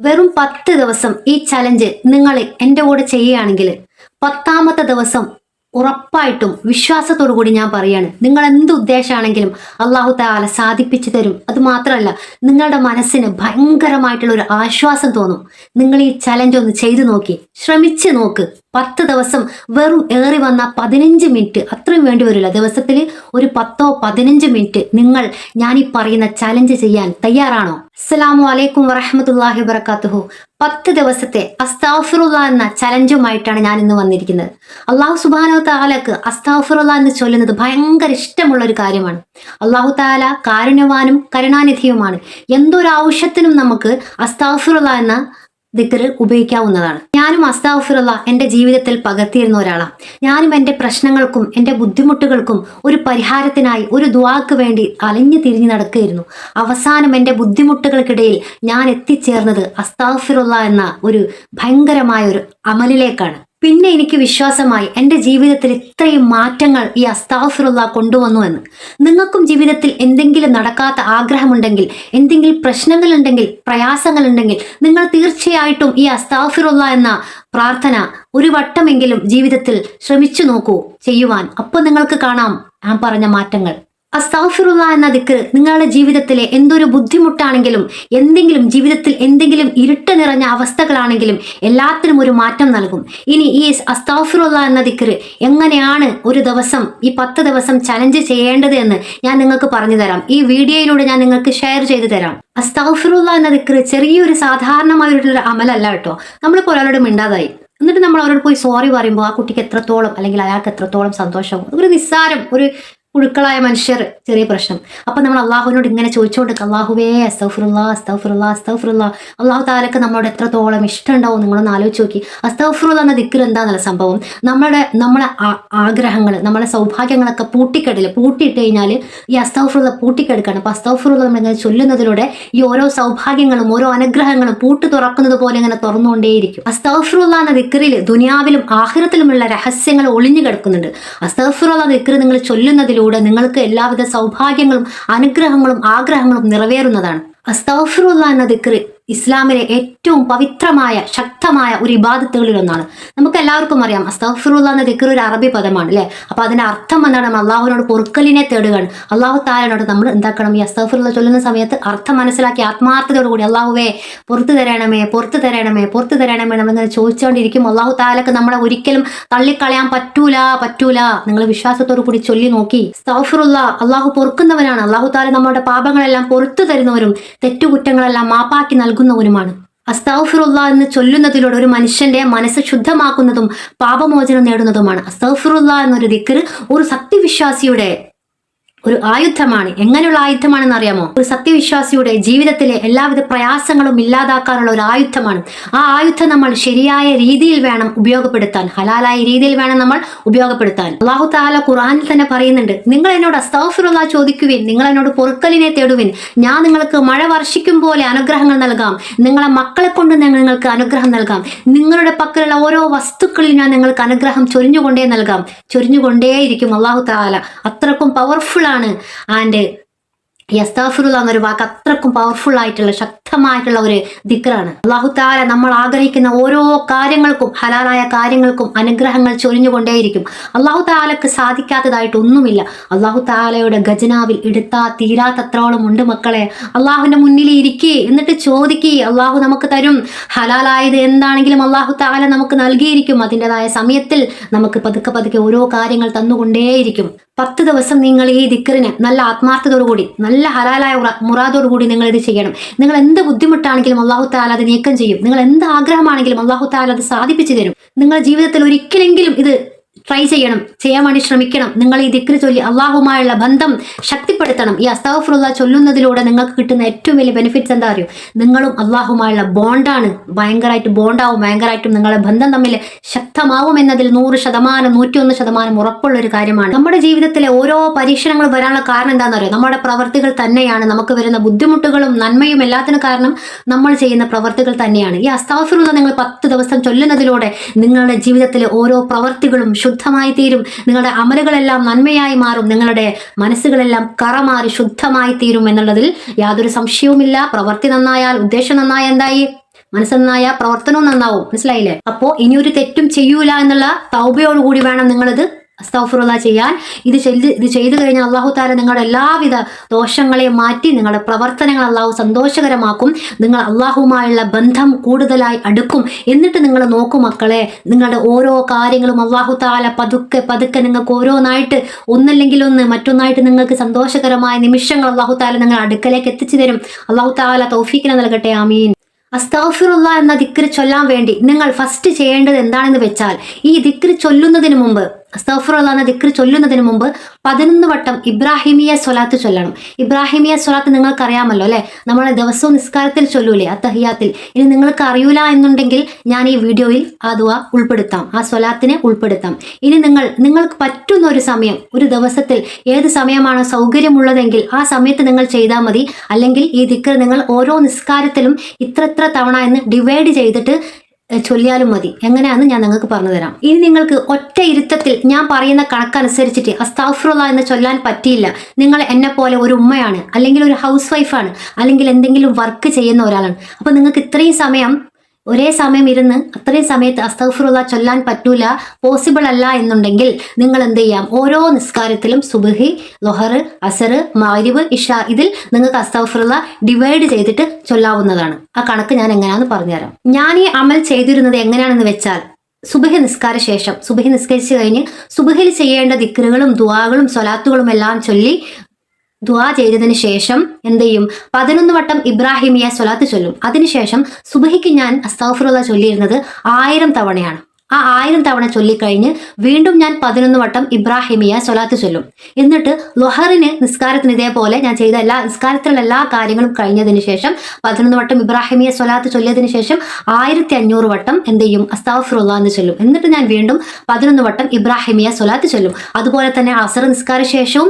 വെറും 10 ദിവസം ഈ ചലഞ്ച് നിങ്ങൾ എൻ്റെ കൂടെ ചെയ്യുകയാണെങ്കിൽ 10ാമത്തെ ദിവസം ഉറപ്പായിട്ടും വിശ്വാസത്തോടു കൂടി ഞാൻ പറയാണ്, നിങ്ങൾ എന്ത് ഉദ്ദേശമാണെങ്കിലും അള്ളാഹു തആല സാധിപ്പിച്ചു തരും. അത് മാത്രമല്ല, നിങ്ങളുടെ മനസ്സിന് ഭയങ്കരമായിട്ടുള്ള ഒരു ആശ്വാസം തോന്നും. നിങ്ങൾ ഈ ചലഞ്ച് ഒന്ന് ചെയ്തു നോക്കി, ശ്രമിച്ചു നോക്ക്. 10 ദിവസം വെറും ഏറി വന്ന 15 മിനിറ്റ്, അത്രയും വേണ്ടി വരില്ല. ദിവസത്തിൽ ഒരു 10-15 മിനിറ്റ് നിങ്ങൾ ഞാൻ ഈ പറയുന്ന ചലഞ്ച് ചെയ്യാൻ തയ്യാറാണോ? അസ്സലാമു അലൈക്കും വറഹ്മത്തുള്ളാഹി വബറകാതുഹു. 10 ദിവസത്തെ അസ്തഗ്ഫിറുല്ലാ എന്ന ചലഞ്ചുമായിട്ടാണ് ഞാൻ ഇന്ന് വന്നിരിക്കുന്നത്. അള്ളാഹു സുബ്ഹാനഹു തആലക്ക് അസ്തഗ്ഫിറുല്ലാ എന്ന് ചൊല്ലുന്നത് ഭയങ്കര ഇഷ്ടമുള്ള ഒരു കാര്യമാണ്. അള്ളാഹു തആല കാരുണ്യവാനും കരുണാനിധിയുമാണ്. എന്തൊരു ആവശ്യത്തിനും നമുക്ക് അസ്തഗ്ഫിറുല്ലാ എന്ന ദിക്ർ ഉപയോഗിക്കാവുന്നതാണ്. ഞാനും അസ്തഗ്ഫിറുല്ലാ എൻ്റെ ജീവിതത്തിൽ പകർത്തിയിരുന്ന ഒരാളാണ്. ഞാനും എൻ്റെ പ്രശ്നങ്ങൾക്കും എൻ്റെ ബുദ്ധിമുട്ടുകൾക്കും ഒരു പരിഹാരത്തിനായി ഒരു ദുആക്ക് വേണ്ടി അലഞ്ഞു തിരിഞ്ഞു നടക്കുകയായിരുന്നു. അവസാനം എൻ്റെ ബുദ്ധിമുട്ടുകൾക്കിടയിൽ ഞാൻ എത്തിച്ചേർന്നത് അസ്തഗ്ഫിറുല്ലാ എന്ന ഒരു ഭയങ്കരമായ ഒരു അമലിലേക്കാണ്. പിന്നെ എനിക്ക് വിശ്വാസമായി എൻ്റെ ജീവിതത്തിൽ ഇത്രയും മാറ്റങ്ങൾ ഈ അസ്തഗ്ഫിറുല്ലാ കൊണ്ടുവന്നു എന്ന്. നിങ്ങൾക്കും ജീവിതത്തിൽ എന്തെങ്കിലും നടക്കാത്ത ആഗ്രഹമുണ്ടെങ്കിൽ, എന്തെങ്കിലും പ്രശ്നങ്ങളുണ്ടെങ്കിൽ, പ്രയാസങ്ങളുണ്ടെങ്കിൽ, നിങ്ങൾ തീർച്ചയായിട്ടും ഈ അസ്തഗ്ഫിറുല്ലാ എന്ന പ്രാർത്ഥന ഒരു വട്ടമെങ്കിലും ജീവിതത്തിൽ ശ്രമിച്ചു നോക്കൂ ചെയ്യുവാൻ. അപ്പോൾ നിങ്ങൾക്ക് കാണാം ഞാൻ പറഞ്ഞ മാറ്റങ്ങൾ. അസ്തഗ്ഫിറുല്ലാ എന്ന ദിക്ർ നിങ്ങളുടെ ജീവിതത്തിലെ എന്തൊരു ബുദ്ധിമുട്ടാണെങ്കിലും, എന്തെങ്കിലും ജീവിതത്തിൽ എന്തെങ്കിലും ഇരുട്ട് നിറഞ്ഞ അവസ്ഥകളാണെങ്കിലും എല്ലാത്തിനും ഒരു മാറ്റം നൽകും. ഇനി ഈ അസ്തഗ്ഫിറുല്ലാ എന്ന ദിക്ർ എങ്ങനെയാണ് ഒരു ദിവസം ഈ 10 ദിവസം ചലഞ്ച് ചെയ്യേണ്ടത് എന്ന് ഞാൻ നിങ്ങൾക്ക് പറഞ്ഞു തരാം. ഈ വീഡിയോയിലൂടെ ഞാൻ നിങ്ങൾക്ക് ഷെയർ ചെയ്തു തരാം. അസ്തഗ്ഫിറുല്ലാ എന്ന ദിക്ർ ചെറിയൊരു സാധാരണമായിട്ടുള്ള അമലല്ല കേട്ടോ. നമ്മളിപ്പോൾ ഒരാളോട് മിണ്ടാതായി എന്നിട്ട് നമ്മൾ അവരോട് പോയി സോറി പറയുമ്പോൾ ആ കുട്ടിക്ക് എത്രത്തോളം അല്ലെങ്കിൽ അയാൾക്ക് എത്രത്തോളം സന്തോഷവും. ഒരു നിസ്സാരം ഒരു പുഴുക്കളായ മനുഷ്യർ ചെറിയ പ്രശ്നം. അപ്പൊ നമ്മൾ അള്ളാഹുവിനോട് ഇങ്ങനെ ചോദിച്ചുകൊണ്ട് അള്ളാഹുവേ അസ്തഗ്ഫിറുല്ലാ അസ്തഗ്ഫിറുല്ലാ അസ്തഗ്ഫിറുല്ലാ. അള്ളാഹു താലക്ക് നമ്മളോട് എത്രത്തോളം ഇഷ്ടം ഉണ്ടാവും നിങ്ങളൊന്ന് ആലോചിച്ച് നോക്കി. അസ്തഗ്ഫിറുല്ലാ എന്ന ദിക്ർ എന്താണെന്നുള്ള സംഭവം, നമ്മളെ ആഗ്രഹങ്ങൾ, നമ്മളെ സൗഭാഗ്യങ്ങളൊക്കെ പൂട്ടിയിട്ട് കഴിഞ്ഞാൽ ഈ അസ്തഗ്ഫിറുല്ലാ പൂട്ടിക്കെടുക്കാണ്. അപ്പൊ അസ്തഗ്ഫിറുല്ലാ നമ്മളിങ്ങനെ ചൊല്ലുന്നതിലൂടെ ഈ ഓരോ സൗഭാഗ്യങ്ങളും ഓരോ അനുഗ്രഹങ്ങളും പൂട്ട് തുറക്കുന്നത് പോലെ ഇങ്ങനെ തുറന്നുകൊണ്ടേയിരിക്കും. അസ്തഗ്ഫിറുല്ലാ എന്ന ദിക്റിൽ ദുനിയാവിലും ആഖിറത്തിലുമുള്ള രഹസ്യങ്ങൾ ഒളിഞ്ഞു കിടക്കുന്നുണ്ട്. അസ്തഗ്ഫിറുല്ലാ ദിക്ർ നിങ്ങൾ ചൊല്ലുന്നതിലൂടെ നിങ്ങൾക്ക് എല്ലാവിധ സൗഭാഗ്യങ്ങളും അനുഗ്രഹങ്ങളും ആഗ്രഹങ്ങളും നിറവേറുന്നതാണ്. അസ്തഗ്ഫിറുല്ലാ എന്ന ദിക്ർ ഇസ്ലാമിലെ ഏറ്റവും പവിത്രമായ ശക്തമായ ഒരു ഇബാദത്തുകളിൽ ഒന്നാണ്. നമുക്ക് എല്ലാവർക്കും അറിയാം അസ്തഗ്ഫിറുല്ലാ എന്ന ദിക്ർ ഒരു അറബി പദമാണ് അല്ലെ. അപ്പൊ അതിന്റെ അർത്ഥം എന്താണ്? നമ്മൾ അള്ളാഹുവിനോട് പൊറുക്കലിനെ തേടുകയാണ്. അള്ളാഹു താലയോട് നമ്മൾ എന്താക്കണം, ഈ അസ്തഗ്ഫിറുല്ലാ ചൊല്ലുന്ന സമയത്ത് അർത്ഥം മനസ്സിലാക്കി ആത്മാർത്ഥതയോടുകൂടി അള്ളാഹുവേ പുറത്തു തരണമേ പുറത്തു തരണമേ പുറത്തു തരണമേ നമ്മളിങ്ങനെ ചോദിച്ചുകൊണ്ടിരിക്കും. അള്ളാഹു താലക്ക് നമ്മളെ ഒരിക്കലും തള്ളിക്കളയാൻ പറ്റൂല. നിങ്ങൾ വിശ്വാസത്തോടു കൂടി ചൊല്ലി നോക്കി. അസ്തഗ്ഫിറുല്ലാ അള്ളാഹു പൊറുക്കുന്നവനാണ്. അള്ളാഹു താല നമ്മുടെ പാപങ്ങളെല്ലാം പൊറത്തു തരുന്നവരും തെറ്റുകുറ്റങ്ങളെല്ലാം മാപ്പാക്കി നൽകുന്നവനുമാണ്. അസ്തഗ്ഫിറുല്ലാ എന്ന് ചൊല്ലുന്നതിലൂടെ ഒരു മനുഷ്യന്റെ മനസ്സ് ശുദ്ധമാക്കുന്നതും പാപമോചനം നേടുന്നതുമാണ്. അസ്തഗ്ഫിറുല്ലാ എന്നൊരു ദിക്ർ ഒരു സത്യവിശ്വാസിയുടെ ഒരു ആയുധമാണ്. എങ്ങനെയുള്ള ആയുധമാണെന്ന് അറിയാമോ? ഒരു സത്യവിശ്വാസിയുടെ ജീവിതത്തിലെ എല്ലാവിധ പ്രയാസങ്ങളും ഇല്ലാതാക്കാനുള്ള ഒരു ആയുധമാണ്. ആ ആയുധം നമ്മൾ ശരിയായ രീതിയിൽ വേണം ഉപയോഗപ്പെടുത്താൻ, ഹലാലായ രീതിയിൽ വേണം നമ്മൾ ഉപയോഗപ്പെടുത്താൻ. അല്ലാഹു തആല ഖുർആനിൽ തന്നെ പറയുന്നുണ്ട്, നിങ്ങൾ എന്നോട് അസ്തഗ്ഫിറുല്ലാ ചോദിക്കുവിൻ, നിങ്ങൾ എന്നോട് പൊറുക്കലിനെ തേടുവിൻ, ഞാൻ നിങ്ങൾക്ക് മഴ വർഷിക്കും പോലെ അനുഗ്രഹങ്ങൾ നൽകാം, നിങ്ങളെ മക്കളെ കൊണ്ട് നിങ്ങൾക്ക് അനുഗ്രഹം നൽകാം, നിങ്ങളുടെ പക്കലുള്ള ഓരോ വസ്തുക്കളിൽ ഞാൻ നിങ്ങൾക്ക് അനുഗ്രഹം ചൊരിഞ്ഞുകൊണ്ടേയിരിക്കും. അല്ലാഹു തആല അത്രക്കും പവർഫുൾ ആണ്. ആൻഡ് ഈ അസ്തഗ്ഫിറുല്ലാ എന്നൊരു വാക്ക് അത്രക്കും പവർഫുൾ ആയിട്ടുള്ള ശക്തമായിട്ടുള്ള ഒരു ദിക്റാണ്. അല്ലാഹു തആല നമ്മൾ ആഗ്രഹിക്കുന്ന ഓരോ കാര്യങ്ങൾക്കും ഹലാലായ കാര്യങ്ങൾക്കും അനുഗ്രഹങ്ങൾ ചൊരിഞ്ഞുകൊണ്ടേയിരിക്കും. അല്ലാഹു തആലക്ക് സാധിക്കാത്തതായിട്ട് ഒന്നുമില്ല. അല്ലാഹു തആലയുടെ ഖജനാവിൽ എടുത്താൽ തീരാത്തത്രോളം ഉണ്ട് മക്കളെ. അള്ളാഹുവിന്റെ മുന്നിൽ ഇരിക്കേ, എന്നിട്ട് ചോദിക്കേ, അള്ളാഹു നമുക്ക് തരും. ഹലാലായത് എന്താണെങ്കിലും അല്ലാഹു തആല നമുക്ക് നൽകിയിരിക്കും. അതിൻ്റെതായ സമയത്തിൽ നമുക്ക് പതുക്കെ ഓരോ കാര്യങ്ങൾ തന്നുകൊണ്ടേയിരിക്കും. 10 ദിവസം നിങ്ങൾ ഈ ദിക്റിന് നല്ല ആത്മാർത്ഥതയോടുകൂടി, നല്ല ഹലാലായ മുറാദോടുകൂടി നിങ്ങൾ ഇത് ചെയ്യണം. നിങ്ങൾ എന്ത് ബുദ്ധിമുട്ടാണെങ്കിലും അല്ലാഹു തആല അത് നീക്കം ചെയ്യും. നിങ്ങൾ എന്ത് ആഗ്രഹമാണെങ്കിലും അല്ലാഹു തആല അത് സാധിപ്പിച്ചു തരും. നിങ്ങളുടെ ജീവിതത്തിൽ ഒരിക്കലെങ്കിലും ഇത് ട്രൈ ചെയ്യാൻ വേണ്ടി ശ്രമിക്കണം. നിങ്ങൾ ഈ ദിക്ർ ചൊല്ലി അള്ളാഹുമായുള്ള ബന്ധം ശക്തിപ്പെടുത്തണം. ഈ അസ്തഗ്ഫിറുല്ലാ ചൊല്ലുന്നതിലൂടെ നിങ്ങൾക്ക് കിട്ടുന്ന ഏറ്റവും വലിയ ബെനിഫിറ്റ്സ് എന്താ അറിയോ? നിങ്ങളും അള്ളാഹുമായുള്ള ബോണ്ടാണ്. ഭയങ്കരമായിട്ട് ബോണ്ടാവും, ഭയങ്കരമായിട്ടും നിങ്ങളുടെ ബന്ധം തമ്മിൽ ശക്തമാവും എന്നതിൽ 100%, 101% ഉറപ്പുള്ള ഒരു കാര്യമാണ്. നമ്മുടെ ജീവിതത്തിലെ ഓരോ പരീക്ഷണങ്ങൾ വരാനുള്ള കാരണം എന്താണെന്ന് അറിയോ? നമ്മുടെ പ്രവർത്തികൾ തന്നെയാണ്. നമുക്ക് വരുന്ന ബുദ്ധിമുട്ടുകളും നന്മയും എല്ലാത്തിനും കാരണം നമ്മൾ ചെയ്യുന്ന പ്രവർത്തികൾ തന്നെയാണ്. ഈ അസ്തഗ്ഫിറുല്ലാ നിങ്ങൾ 10 ദിവസം ചൊല്ലുന്നതിലൂടെ നിങ്ങളുടെ ജീവിതത്തിലെ ഓരോ പ്രവർത്തികളും ശുദ്ധമായി തീരും. നിങ്ങളുടെ അമലുകളെല്ലാം നന്മയായി മാറും. നിങ്ങളുടെ മനസ്സുകളെല്ലാം കറമാറി ശുദ്ധമായി തീരും എന്നുള്ളതിൽ യാതൊരു സംശയവുമില്ല. പ്രവൃത്തി നന്നായാൽ ഉദ്ദേശം നന്നായ എന്തായി? മനസ്സ് നന്നായ പ്രവർത്തനവും നന്നാവും. മനസ്സിലായില്ലേ? അപ്പോ ഇനി ഒരു തെറ്റും ചെയ്യൂല എന്നുള്ള തൗബയോടുകൂടി വേണം നിങ്ങളിത് അസ്തഗ്ഫിറുല്ലാ ചെയ്യാൻ. ഇത് ചെയ്തു കഴിഞ്ഞാൽ അള്ളാഹു താല നിങ്ങളുടെ എല്ലാവിധ ദോഷങ്ങളെയും മാറ്റി നിങ്ങളുടെ പ്രവർത്തനങ്ങൾ അള്ളാഹു സന്തോഷകരമാക്കും. നിങ്ങൾ അള്ളാഹുമായുള്ള ബന്ധം കൂടുതലായി അടുക്കും. എന്നിട്ട് നിങ്ങൾ നോക്കൂ മക്കളെ, നിങ്ങളുടെ ഓരോ കാര്യങ്ങളും അള്ളാഹു താല പതുക്കെ പതുക്കെ നിങ്ങൾക്ക് ഓരോന്നായിട്ട് ഒന്നല്ലെങ്കിൽ ഒന്ന് മറ്റൊന്നായിട്ട് നിങ്ങൾക്ക് സന്തോഷകരമായ നിമിഷങ്ങൾ അള്ളാഹു താല നിങ്ങൾ അടുക്കലേക്ക് എത്തിച്ചു തരും. അള്ളാഹു താല തൗഫീഖിനെ നൽകട്ടെ. ആമീൻ. അസ്തഗ്ഫിറുല്ലാ എന്ന ദിക്ർ ചൊല്ലാൻ വേണ്ടി നിങ്ങൾ ഫസ്റ്റ് ചെയ്യേണ്ടത് എന്താണെന്ന് വെച്ചാൽ, ഈ ദിക്ർ ചൊല്ലുന്നതിന് മുമ്പ്, അസ്തഗ്ഫിറുല്ലാ എന്ന ദിക്ർ ചൊല്ലുന്നതിന് മുമ്പ് 11 വട്ടം ഇബ്രാഹിമിയ സ്വലാത്ത് ചൊല്ലണം. ഇബ്രാഹിമിയ സ്വലാത്ത് നിങ്ങൾക്കറിയാമല്ലോ അല്ലെ, നമ്മൾ ദിവസവും നിസ്കാരത്തിൽ ചൊല്ലൂലേ അത്തഹിയാത്തിൽ. ഇനി നിങ്ങൾക്ക് അറിയൂല എന്നുണ്ടെങ്കിൽ ഞാൻ ഈ വീഡിയോയിൽ ആ ദുആ ഉൾപ്പെടുത്താം, ആ സ്വലാത്തിനെ ഉൾപ്പെടുത്താം. ഇനി നിങ്ങൾക്ക് പറ്റുന്ന ഒരു സമയം, ഒരു ദിവസത്തിൽ ഏത് സമയമാണോ സൗകര്യമുള്ളതെങ്കിൽ ആ സമയത്ത് നിങ്ങൾ ചെയ്താൽ മതി. അല്ലെങ്കിൽ ഈ ദിക്ർ നിങ്ങൾ ഓരോ നിസ്കാരത്തിലും ഇത്ര തവണ എന്ന് ഡിവൈഡ് ചെയ്തിട്ട് ചൊല്ലിയാലും മതി. എങ്ങനെയാണെന്ന് ഞാൻ നിങ്ങൾക്ക് പറഞ്ഞു തരാം. ഇനി നിങ്ങൾക്ക് ഒറ്റ ഇരുത്തത്തിൽ ഞാൻ പറയുന്ന കണക്കനുസരിച്ചിട്ട് അസ്തഗ്ഫിറുല്ലാ എന്ന് ചൊല്ലാൻ പറ്റിയില്ല, നിങ്ങൾ എന്നെ പോലെ ഒരു ഉമ്മയാണ്, അല്ലെങ്കിൽ ഒരു ഹൗസ് വൈഫാണ്, അല്ലെങ്കിൽ എന്തെങ്കിലും വർക്ക് ചെയ്യുന്ന ഒരാളാണ്. അപ്പൊ നിങ്ങൾക്ക് ഇത്രയും സമയം ഒരേ സമയം ഇരുന്ന് അത്രയും സമയത്ത് അസ്തഗ്ഫിറുല്ലാ ചൊല്ലാൻ പറ്റൂല, പോസിബിൾ അല്ല എന്നുണ്ടെങ്കിൽ നിങ്ങൾ എന്ത് ചെയ്യാം, ഓരോ നിസ്കാരത്തിലും സുബ്ഹി, ളുഹർ, അസർ, മഗ്രിബ്, ഇശാ ഇതിൽ നിങ്ങൾക്ക് അസ്തഗ്ഫിറുല്ലാ ഡിവൈഡ് ചെയ്തിട്ട് ചൊല്ലാവുന്നതാണ്. ആ കണക്ക് ഞാൻ എങ്ങനെയാണെന്ന് പറഞ്ഞുതരാം. ഞാൻ ഈ അമൽ ചെയ്തിരുന്നത് എങ്ങനെയാണെന്ന് വെച്ചാൽ, സുബ്ഹി നിസ്കാര ശേഷം, സുബ്ഹി നിസ്കരിച്ചു കഴിഞ്ഞ് സുബ്ഹിൽ ചെയ്യേണ്ട ദിക്റുകളും ദുആകളും സ്വലാത്തുകളും എല്ലാം ചൊല്ലി ദുആ ചെയ്തതിന് ശേഷം എന്ത് ചെയ്യും, 11 വട്ടം ഇബ്രാഹിമിയ സ്വലാത്ത് ചൊല്ലും. അതിനുശേഷം സുബ്ഹിക്ക് ഞാൻ അസ്തഗ്ഫിറുല്ലാ ചൊല്ലിയിരുന്നത് 1000 തവണയാണ്. ആ 1000 തവണ ചൊല്ലിക്കഴിഞ്ഞ് വീണ്ടും ഞാൻ 11 വട്ടം ഇബ്രാഹിമിയ സ്വലാത്ത് ചൊല്ലും. എന്നിട്ട് ളുഹറിന് നിസ്കാരത്തിന് ഇതേപോലെ ഞാൻ ചെയ്ത നിസ്കാരത്തിലുള്ള എല്ലാ കാര്യങ്ങളും കഴിഞ്ഞതിന് ശേഷം 11 വട്ടം ഇബ്രാഹിമിയ സ്വലാത്ത് ചൊല്ലിയതിന് ശേഷം 1500 വട്ടം എന്ത് ചെയ്യും, അസ്തഗ്ഫിറുല്ലാ എന്ന് ചൊല്ലും. എന്നിട്ട് ഞാൻ വീണ്ടും 11 വട്ടം ഇബ്രാഹിമിയ സ്വലാത്ത് ചൊല്ലും. അതുപോലെ തന്നെ അസർ നിസ്കാര ശേഷവും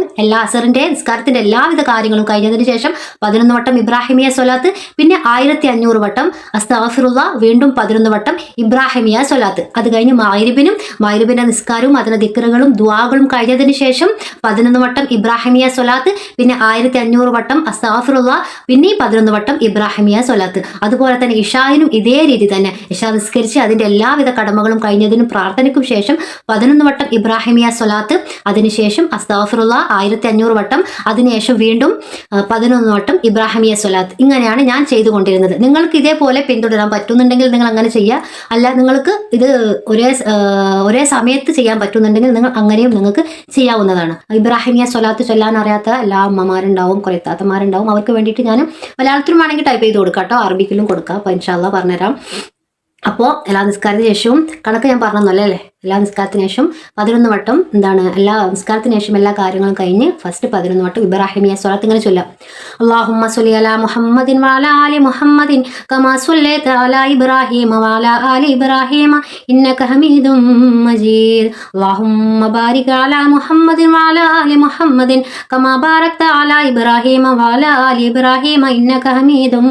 നിസ്കാരത്തിന്റെ എല്ലാവിധ കാര്യങ്ങളും കഴിഞ്ഞതിന് ശേഷം 11 വട്ടം ഇബ്രാഹിമിയ സ്വലാത്ത്, പിന്നെ 1500 വട്ടം അസ്തഗ്ഫിറുല്ലാ, വീണ്ടും 11 വട്ടം ഇബ്രാഹിമിയ സ്വലാത്ത്. അത് കഴിഞ്ഞ് മഗ്രിബിന്റെ നിസ്കാരവും അതിന്റെ ദിക്റുകളും ദുആകളും കഴിഞ്ഞതിന് ശേഷം 11 വട്ടം ഇബ്രാഹിമിയ സ്വലാത്ത്, പിന്നെ 1500 വട്ടം അസ്തഗ്ഫിറുല്ലാ, പിന്നെ 11 വട്ടം ഇബ്രാഹിമിയ സ്വലാത്ത്. അതുപോലെ തന്നെ ഇശായിനും ഇതേ രീതി തന്നെ, ഇശാ നിസ്കരിച്ച് അതിന്റെ എല്ലാവിധ കടമകളും കഴിഞ്ഞതിനും പ്രാർത്ഥനയ്ക്കും ശേഷം 11 വട്ടം ഇബ്രാഹിമിയ സ്വലാത്ത്, അതിനുശേഷം അസ്തഗ്ഫിറുല്ലാ 1500 വട്ടം, അതിനുശേഷം വീണ്ടും 11 വട്ടം ഇബ്രാഹിമിയ സ്വലാത്ത്. ഇങ്ങനെയാണ് ഞാൻ ചെയ്തുകൊണ്ടിരുന്നത്. നിങ്ങൾക്ക് ഇതേപോലെ പിന്തുടരാൻ പറ്റുന്നുണ്ടെങ്കിൽ നിങ്ങൾ അങ്ങനെ ചെയ്യുക. അല്ല നിങ്ങൾക്ക് ഇത് ഒരേ സമയത്ത് ചെയ്യാൻ പറ്റുന്നുണ്ടെങ്കിൽ നിങ്ങൾ അങ്ങനെയും നിങ്ങൾക്ക് ചെയ്യാവുന്നതാണ്. ഇബ്രാഹിമിയ സ്വലാത്ത് ചൊല്ലാൻ അറിയാത്ത എല്ലാ അമ്മമാരുണ്ടാവും, കുറേ താത്തമാരുണ്ടാവും. അവർക്ക് വേണ്ടിയിട്ട് ഞാൻ മലയാളത്തിലും വേണമെങ്കിൽ ടൈപ്പ് ചെയ്ത് കൊടുക്കാം കേട്ടോ, അറബിക്കിലും കൊടുക്കാം. അപ്പോൾ ഇൻഷാ അല്ലാഹ് പറഞ്ഞുതരാം. അപ്പോൾ എല്ലാ നിസ്കാരത്തിന് ശേഷവും കണക്ക് ഞാൻ പറഞ്ഞല്ലോ അല്ലേ, എല്ലാ നിസ്കാരത്തിന് ശേഷം 11 വട്ടം എല്ലാ നിസ്കാരത്തിന് ശേഷം എല്ലാ കാര്യങ്ങളും കഴിഞ്ഞ് ഫസ്റ്റ് 11 വട്ടം ഇബ്രാഹിമിയ സ്വലാത്ത് ഇങ്ങനെ ചൊല്ലാം. അല്ലാഹുമ്മ സ്വല്ലി അലാ മുഹമ്മദിൻ വഅലാ ആലി മുഹമ്മദിൻ കമാ സ്വല്ലൈത അലാ ഇബ്രാഹീമ വഅലാ ആലി ഇബ്രാഹീമ ഇന്നക ഹമീദും മജീദ്. അല്ലാഹുമ്മ ബാരിക് അലാ മുഹമ്മദിൻ വഅലാ ആലി മുഹമ്മദിൻ കമാ ബാരക്ത അലാ ഇബ്രാഹീമ വഅലാ ആലി ഇബ്രാഹീമ ഇന്നക ഹമീദും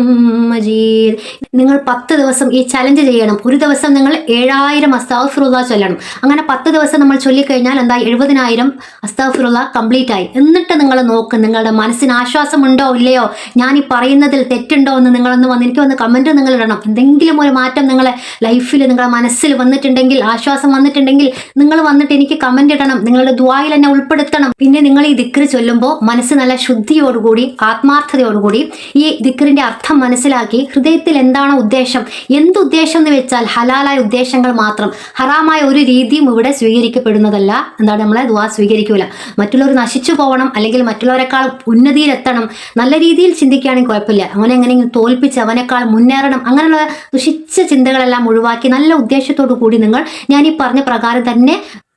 മജീദ്. നിങ്ങൾ 10 ദിവസം ഈ ചലഞ്ച് ചെയ്യണം. ഒരു ദിവസം നിങ്ങൾ 7000 അസ്തഗ്ഫിറുല്ലാ ചൊല്ലണം. അങ്ങനെ 10 ദിവസം നമ്മൾ ചൊല്ലിക്കഴിഞ്ഞാൽ എന്താ, 70,000 അസ്തഗ്ഫിറുല്ലാ കംപ്ലീറ്റ് ആയി. എന്നിട്ട് നിങ്ങൾ നോക്ക്, നിങ്ങളുടെ മനസ്സിന് ആശ്വാസം ഉണ്ടോ ഇല്ലയോ, ഞാൻ ഈ പറയുന്നതിൽ തെറ്റുണ്ടോ എന്ന് നിങ്ങളൊന്ന് എനിക്ക് വന്ന് കമന്റ് നിങ്ങൾ ഇടണം. എന്തെങ്കിലും ഒരു മാറ്റം നിങ്ങളെ ലൈഫിൽ, നിങ്ങളുടെ മനസ്സിൽ വന്നിട്ടുണ്ടെങ്കിൽ, ആശ്വാസം വന്നിട്ടുണ്ടെങ്കിൽ നിങ്ങൾ വന്നിട്ട് എനിക്ക് കമന്റ് ഇടണം. നിങ്ങളുടെ ദുആയിൽ എന്നെ ഉൾപ്പെടുത്തണം. പിന്നെ നിങ്ങൾ ഈ ദിക്ർ ചൊല്ലുമ്പോൾ മനസ്സ് നല്ല ശുദ്ധിയോടുകൂടി, ആത്മാർത്ഥതയോടുകൂടി ഈ ദിക്റിന്റെ അർത്ഥം മനസ്സിലാക്കി ഹൃദയത്തിൽ എന്താണോ ഉദ്ദേശം, എന്തുദ്ദേശം എന്ന് വെച്ചാൽ ഹലാലായ ഉദ്ദേശങ്ങൾ മാത്രം, ഹറാമായ ഒരു രീതിയും ഇവിടെ സ്വീകരിക്കപ്പെടുന്നതല്ല. നമ്മളെ ദുആ സ്വീകരിക്കൂല. മറ്റുള്ളവർ നശിച്ചു പോകണം, അല്ലെങ്കിൽ മറ്റുള്ളവരെക്കാൾ ഉന്നതിയിലെത്തണം, നല്ല രീതിയിൽ ചിന്തിക്കുകയാണെങ്കിൽ കുഴപ്പമില്ല. അവനെ എങ്ങനെയെങ്കിലും തോൽപ്പിച്ച് അവനേക്കാൾ മുന്നേറണം, അങ്ങനെയുള്ള ദുഷിച്ച ചിന്തകളെല്ലാം ഒഴിവാക്കി നല്ല ഉദ്ദേശത്തോടു കൂടി ഞാൻ ഈ പറഞ്ഞ പ്രകാരം തന്നെ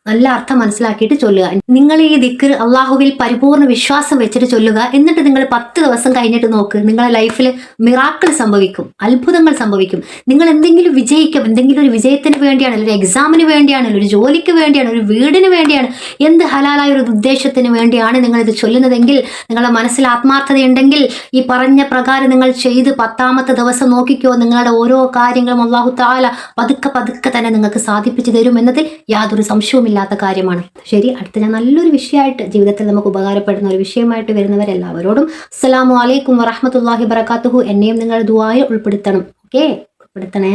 നല്ല അർത്ഥം മനസ്സിലാക്കിയിട്ട് ചൊല്ലുക. നിങ്ങൾ ഈ ദിക്ർ അള്ളാഹുവിൽ പരിപൂർണ്ണ വിശ്വാസം വെച്ചിട്ട് ചൊല്ലുക. എന്നിട്ട് നിങ്ങൾ 10 ദിവസം കഴിഞ്ഞിട്ട് നോക്ക്, നിങ്ങളുടെ ലൈഫിൽ മിറാക്കിൾ സംഭവിക്കും, അത്ഭുതങ്ങൾ സംഭവിക്കും. നിങ്ങൾ എന്തെങ്കിലും വിജയിക്കും, എന്തെങ്കിലും ഒരു വിജയത്തിന് വേണ്ടിയാണ്, ഒരു എക്സാമിന് വേണ്ടിയാണ്, ഒരു ജോലിക്ക് വേണ്ടിയാണ്, ഒരു വീടിന് വേണ്ടിയാണ്, എന്ത് ഹലാലായ ഒരു ഉദ്ദേശത്തിന് വേണ്ടിയാണ് നിങ്ങളിത് ചൊല്ലുന്നതെങ്കിൽ, നിങ്ങളുടെ മനസ്സിൽ ആത്മാർത്ഥതയുണ്ടെങ്കിൽ ഈ പറഞ്ഞ പ്രകാരം നിങ്ങൾ ചെയ്ത് 10ാമത്തെ ദിവസം നോക്കിക്കോ, നിങ്ങളുടെ ഓരോ കാര്യങ്ങളും അല്ലാഹു തആല പതുക്കെ തന്നെ നിങ്ങൾക്ക് സാധിപ്പിച്ചു തരും എന്നതിൽ യാതൊരു സംശയവും ഇല്ലാത്ത കാര്യമാണ്. ശരി, അടുത്ത ഞാൻ നല്ലൊരു വിഷയമായിട്ട്, ജീവിതത്തിൽ നമുക്ക് ഉപകാരപ്പെടുന്ന ഒരു വിഷയമായിട്ട് വരുന്നവരെല്ലാവരോടും അസ്സലാമു അലൈക്കും വറഹ്മത്തുള്ളാഹി വബറകാതുഹു. എന്നെയും നിങ്ങളുടെ ദുആയിൽ ഉൾപ്പെടുത്തണം. ഓക്കെ. ഉപയോഗപ്പെടുത്തണേ.